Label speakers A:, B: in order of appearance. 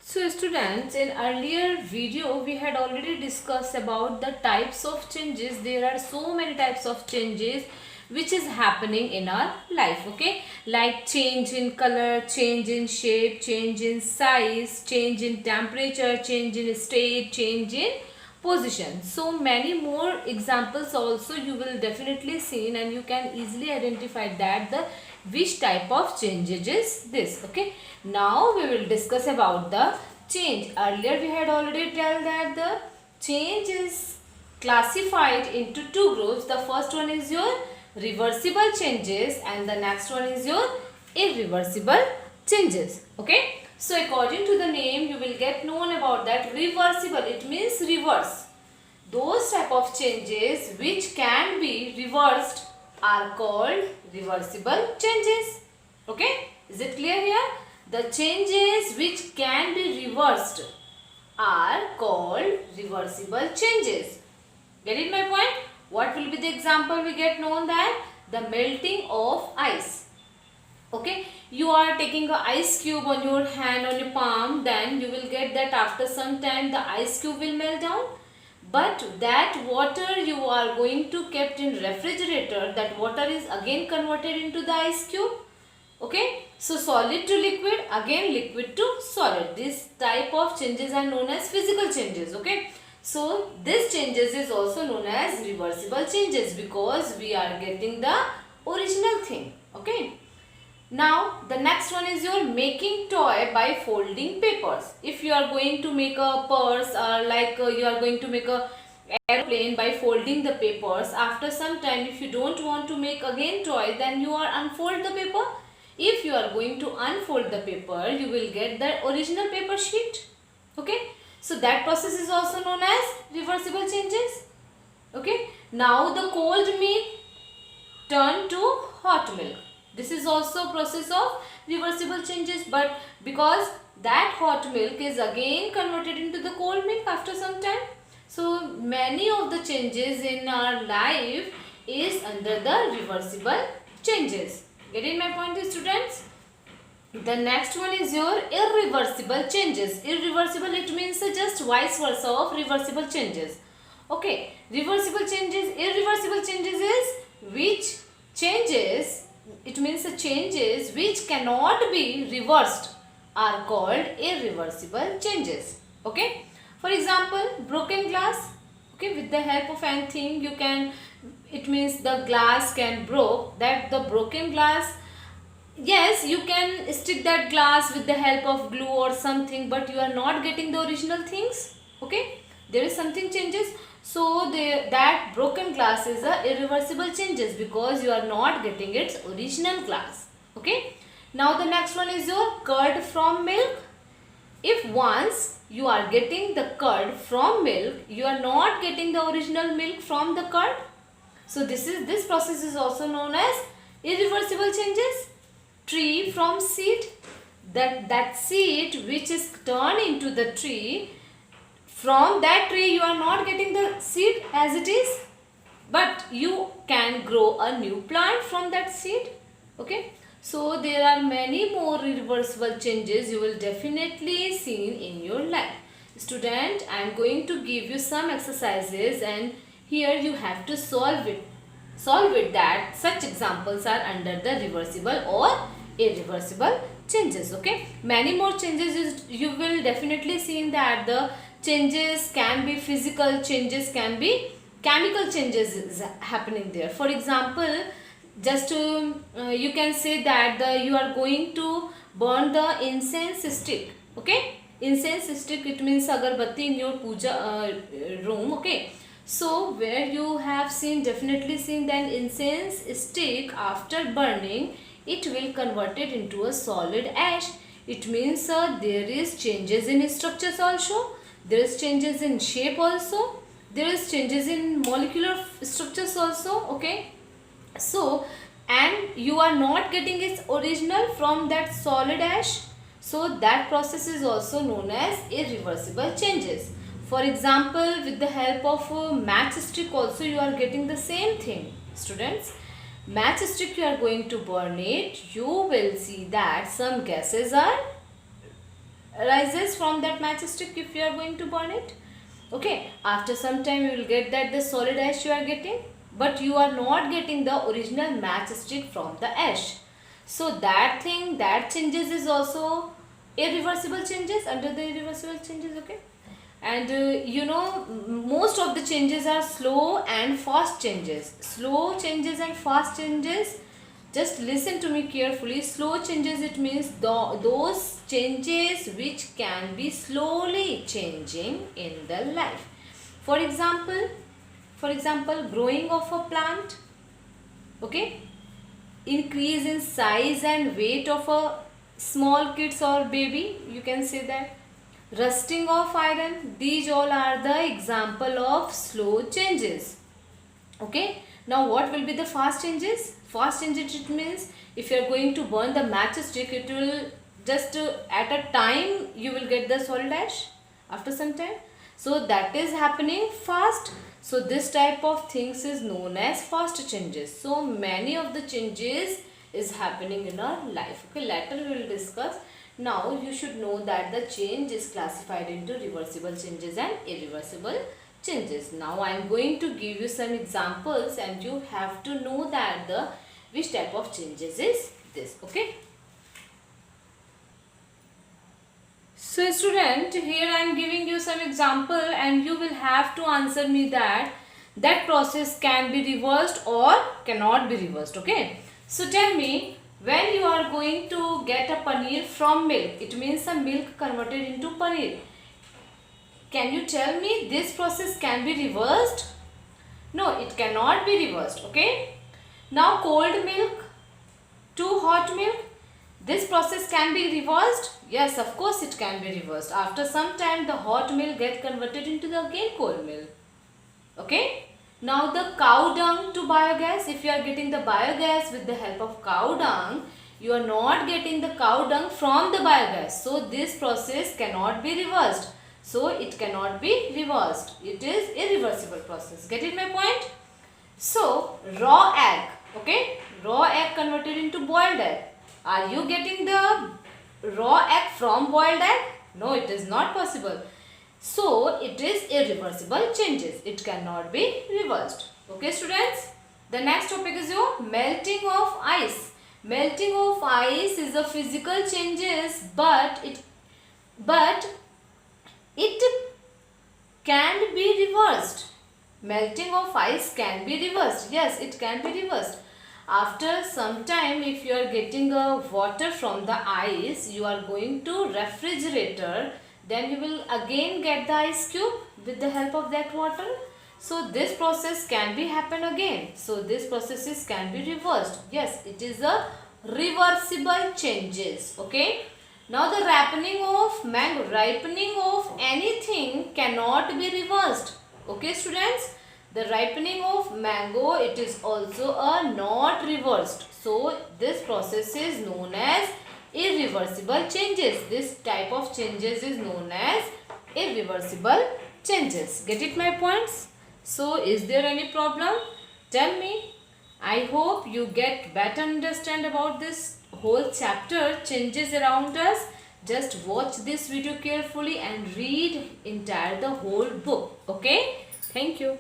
A: So students, in earlier video we had already discussed about the types of changes. There are so many types of changes which is happening in our life, okay? Like change in color, change in shape, change in size, change in temperature, change in state, change in position. So many more examples also you will definitely see, and you can easily identify that the which type of changes is this, okay? Now we will discuss about the change. Earlier we had already told that the change is classified into two groups. The first one is your reversible changes and the next one is your irreversible changes, okay? So according to the name you will get known about that reversible. It means reverse. Those type of changes which can be reversed are called reversible changes. Okay? Is it clear here? The changes which can be reversed are called reversible changes. Get it my point? What will be the example we get known that? The melting of ice. Okay, you are taking a ice cube on your hand, on your palm, then you will get that after some time the ice cube will melt down. But that water you are going to kept in refrigerator, that water is again converted into the ice cube. Okay, so solid to liquid, again liquid to solid. This type of changes are known as physical changes. Okay, so this changes is also known as reversible changes because we are getting the original thing. Okay. Now the next one is your making toy by folding papers. If you are going to make a purse or you are going to make a airplane by folding the papers, after some time if you don't want to make again toy, then you are unfold the paper. If you are going to unfold the paper, you will get the original paper sheet. Okay, so that process is also known as reversible changes. Okay, now the cold milk turn to hot milk. This is also process of reversible changes, but because that hot milk is again converted into the cold milk after some time. So many of the changes in our life is under the reversible changes. Getting my point, students? The next one is your irreversible changes. Irreversible, it means just vice versa of reversible changes. Okay, reversible changes, irreversible changes is which changes, it means the changes which cannot be reversed are called irreversible changes. Okay, for example, broken glass. Okay, with the help of anything you can, it means the glass can broke, that the broken glass, yes, you can stick that glass with the help of glue or something, but you are not getting the original things. Okay, there is something changes. So that broken glass is a irreversible changes because you are not getting its original glass. Okay, now the next one is your curd from milk. If once you are getting the curd from milk, you are not getting the original milk from the curd. So this process is also known as irreversible changes. Tree from seed, that seed which is turned into the tree, from that tree you are not getting the seed as it is, but you can grow a new plant from that seed. Okay, so there are many more irreversible changes you will definitely see in your life. Student, I am going to give you some exercises and here you have to solve it that such examples are under the reversible or irreversible changes. Okay, many more changes is you will definitely see that the changes can be physical, changes can be chemical changes is happening there. For example, just you can say that you are going to burn the incense stick. Okay, incense stick, it means agarbatti in your puja room. Okay, so where you have seen, definitely seen that incense stick after burning, it will convert it into a solid ash. It means there is changes in structures also, there is changes in shape also, there is changes in molecular structures also. Okay, so and you are not getting its original from that solid ash, so that process is also known as irreversible changes. For example, with the help of a matchstick also you are getting the same thing. Students, matchstick you are going to burn it, you will see that some gases are arises from that matchstick if you are going to burn it. Okay, after some time you will get that the solid ash you are getting, but you are not getting the original matchstick from the ash. So that thing that changes is also irreversible changes, under the irreversible changes. Okay, and most of the changes are slow and fast changes. Slow changes and fast changes, just listen to me carefully. Slow changes, it means those changes which can be slowly changing in the life. For example, growing of a plant, okay, increase in size and weight of a small kids or baby, you can say that. Rusting of iron, these all are the example of slow changes. Okay, now what will be the fast changes? Fast changes, it means if you are going to burn the matchstick, it will just at a time you will get the solid ash after some time. So that is happening fast. So this type of things is known as fast changes. So many of the changes is happening in our life. Okay, later we will discuss. Now you should know that the change is classified into reversible changes and irreversible changes. Now I am going to give you some examples and you have to know that the which type of changes is this. Okay. So student, here I am giving you some example and you will have to answer me that process can be reversed or cannot be reversed. Okay. So tell me, when you are going to get a paneer from milk, it means some milk converted into paneer. Can you tell me this process can be reversed? No, it cannot be reversed. Okay. Now cold milk to hot milk, this process can be reversed. Yes, of course it can be reversed. After some time the hot milk get converted into the again cold milk. Okay. Now the cow dung to biogas, if you are getting the biogas with the help of cow dung, you are not getting the cow dung from the biogas. So this process cannot be reversed. So it cannot be reversed. It is irreversible process. Get it my point? So raw egg, okay, raw egg converted into boiled egg. Are you getting the raw egg from boiled egg? No, it is not possible. So it is irreversible changes. It cannot be reversed. Okay students. The next topic is your melting of ice. Melting of ice is a physical changes, but it can be reversed. Melting of ice can be reversed. Yes, it can be reversed. After some time, if you are getting water from the ice, you are going to refrigerator, then you will again get the ice cube with the help of that water. So this process can be happen again. So this processes can be reversed. Yes, it is a reversible changes. Okay. Now the ripening of mango, ripening of anything cannot be reversed. Okay students. The ripening of mango, it is also a not reversed. So this process is known as irreversible changes. This type of changes is known as irreversible changes. Get it my points? So is there any problem? Tell me. I hope you get better understand about this whole chapter, changes around us. Just watch this video carefully and read entire the whole book. Okay? Thank you.